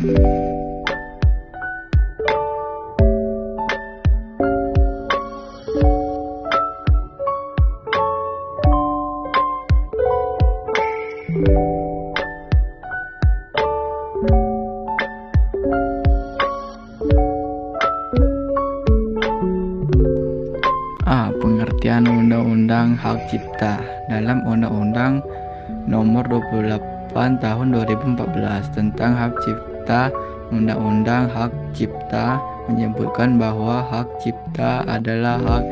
Pengertian Undang-Undang Hak Cipta. Dalam Undang-Undang Nomor 28 Tahun 2014 tentang Hak Cipta, Undang-Undang Hak Cipta menyebutkan bahwa hak cipta adalah hak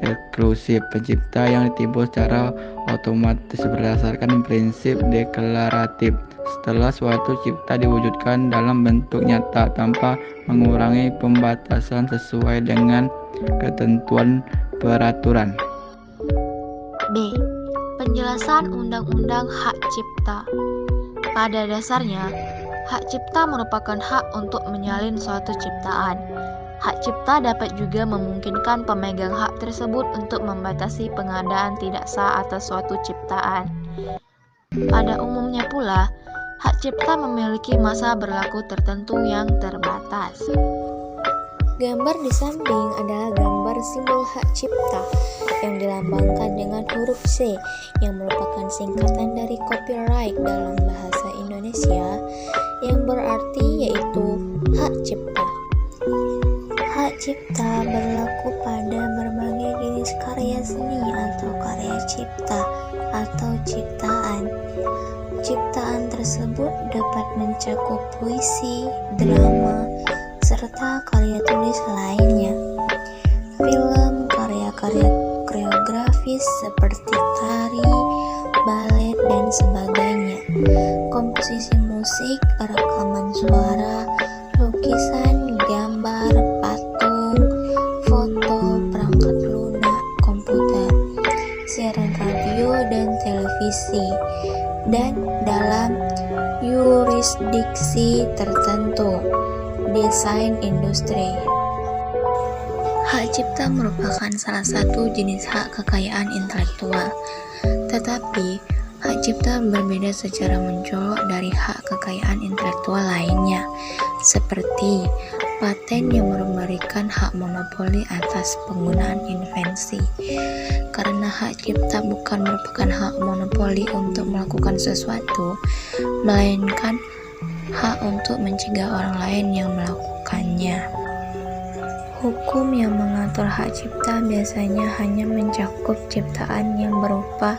eksklusif pencipta yang ditimbul secara otomatis berdasarkan prinsip deklaratif setelah suatu cipta diwujudkan dalam bentuk nyata tanpa mengurangi pembatasan sesuai dengan ketentuan peraturan. B. Penjelasan Undang-Undang Hak Cipta. Pada dasarnya, hak cipta merupakan hak untuk menyalin suatu ciptaan. Hak cipta dapat juga memungkinkan pemegang hak tersebut untuk membatasi pengadaan tidak sah atas suatu ciptaan. Pada umumnya pula, hak cipta memiliki masa berlaku tertentu yang terbatas. Gambar di samping adalah gambar simbol hak cipta yang dilambangkan dengan huruf C yang merupakan singkatan dari copyright dalam bahasa Indonesia yang berarti yaitu hak cipta. Hak cipta berlaku pada berbagai jenis karya seni atau karya cipta atau ciptaan. Ciptaan tersebut dapat mencakup puisi, drama, serta karya tulis lainnya. Film, karya-karya koreografis seperti tari, balet, dan sebagainya. Komposisi musik, rekaman suara, lukisan, gambar, patung, foto, perangkat lunak, komputer, siaran radio dan televisi, dan dalam yurisdiksi tertentu, desain industri. Hak cipta merupakan salah satu jenis hak kekayaan intelektual, tetapi hak cipta berbeda secara mencolok dari hak kekayaan intelektual lainnya, seperti paten yang memberikan hak monopoli atas penggunaan invensi. Karena hak cipta bukan merupakan hak monopoli untuk melakukan sesuatu, melainkan hak untuk mencegah orang lain yang melakukannya. Hukum yang mengatur hak cipta biasanya hanya mencakup ciptaan yang berupa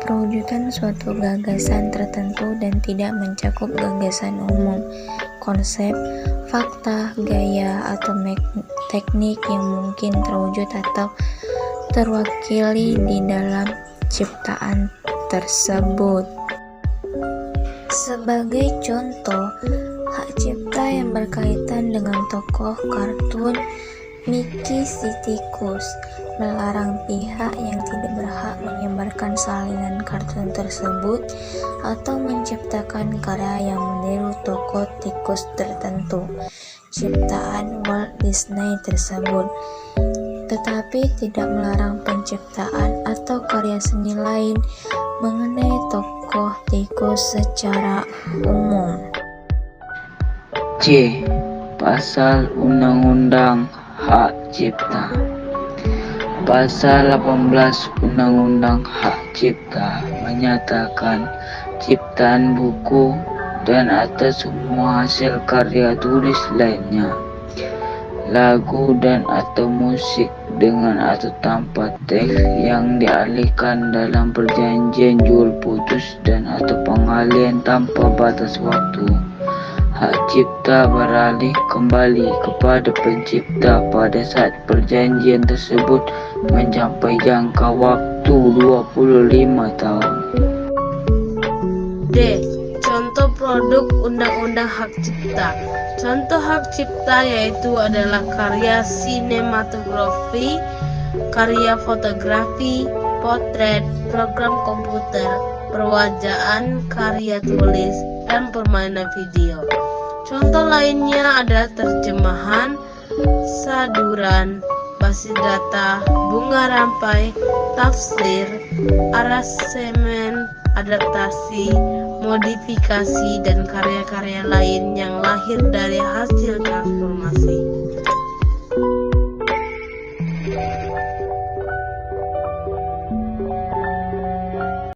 perwujudan suatu gagasan tertentu dan tidak mencakup gagasan umum, konsep, fakta, gaya, atau teknik yang mungkin terwujud atau terwakili di dalam ciptaan tersebut. Sebagai contoh, hak cipta yang berkaitan dengan tokoh kartun Mickey si Tikus melarang pihak yang tidak berhak menyebarkan salinan kartun tersebut atau menciptakan karya yang meniru tokoh tikus tertentu ciptaan Walt Disney tersebut, tetapi tidak melarang penciptaan atau karya seni lain mengenai tokoh tikus secara umum. C. Pasal Undang-Undang Hak Cipta. Pasal 18 Undang-Undang Hak Cipta menyatakan ciptaan buku dan atas semua hasil karya tulis lainnya, lagu dan atau musik dengan atau tanpa teks yang dialihkan dalam perjanjian jual putus dan atau pengalihan tanpa batas waktu. Hak cipta beralih kembali kepada pencipta pada saat perjanjian tersebut mencapai jangka waktu 25 tahun. D. Contoh produk Undang-Undang Hak Cipta. Contoh hak cipta yaitu adalah karya sinematografi, karya fotografi, potret, program komputer, perwajaan, karya tulis, dan permainan video. Contoh lainnya adalah terjemahan, saduran, basis data, bunga rampai, tafsir, aransemen, adaptasi, modifikasi, dan karya-karya lain yang lahir dari hasil transformasi.